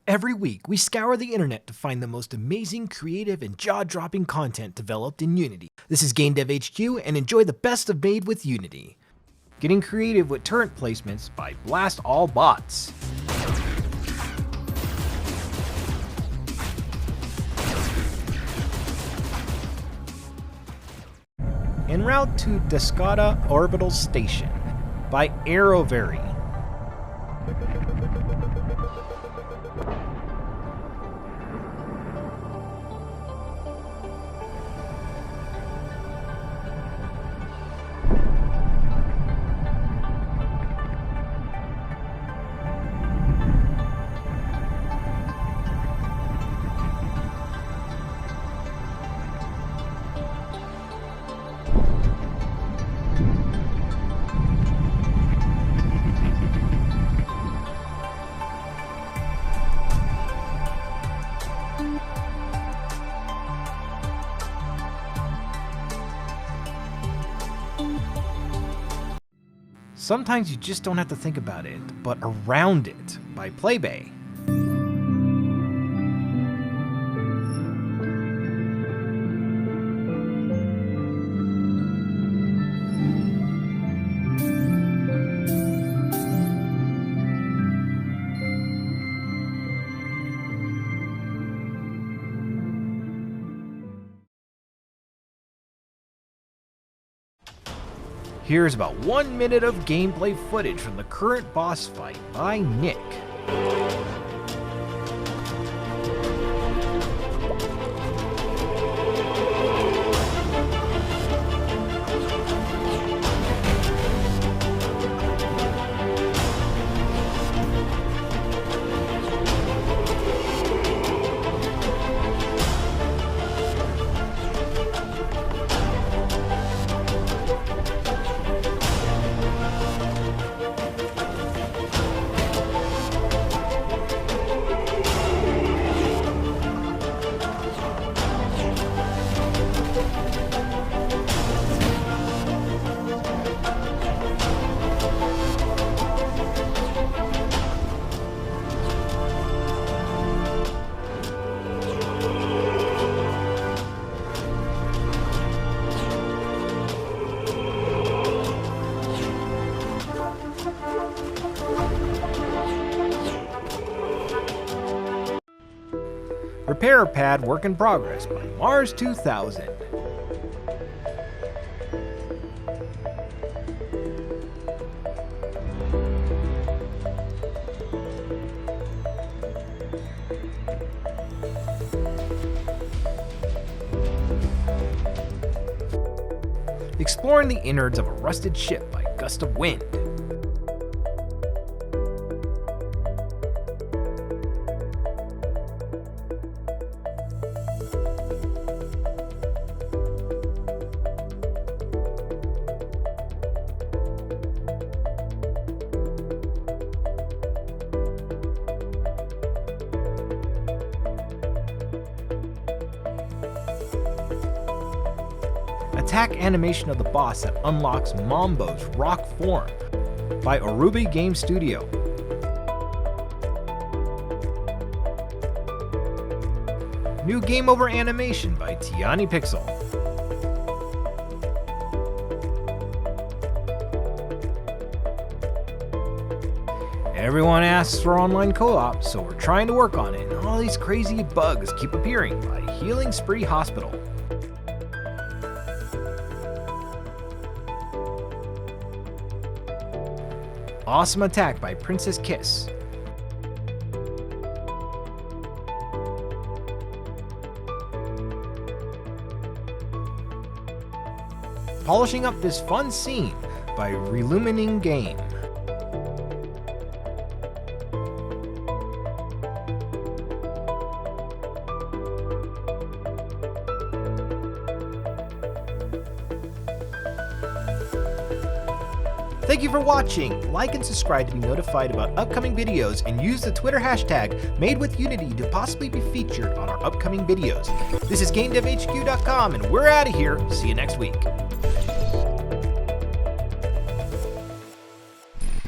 Every week, we scour the internet to find the most amazing, creative, and jaw-dropping content developed in Unity. This is Game Dev HQ, and enjoy the best of Made with Unity. Getting creative with turret placements by Blast All Bots. En route to Descada Orbital Station by Aerovary. Sometimes you just don't have to think about it, but around it by Playbay. Here's about 1 minute of gameplay footage from the current boss fight by Nick. Repair Pad Work in Progress by Mars 2000. Exploring the innards of a rusted ship by Gust of Wind. Attack animation of the boss that unlocks Mambo's rock form by Orubi Game Studio. New game over animation by Tiani Pixel. Everyone asks for online co-op, so we're trying to work on it, and all these crazy bugs keep appearing by Healing Spree Hospital. Awesome Attack by Princess Kiss. Polishing up this fun scene by Relumining Game. Thank you for watching. Like and subscribe to be notified about upcoming videos, and use the Twitter hashtag MadeWithUnity to possibly be featured on our upcoming videos. This is GameDevHQ.com, and we're out of here. See you next week.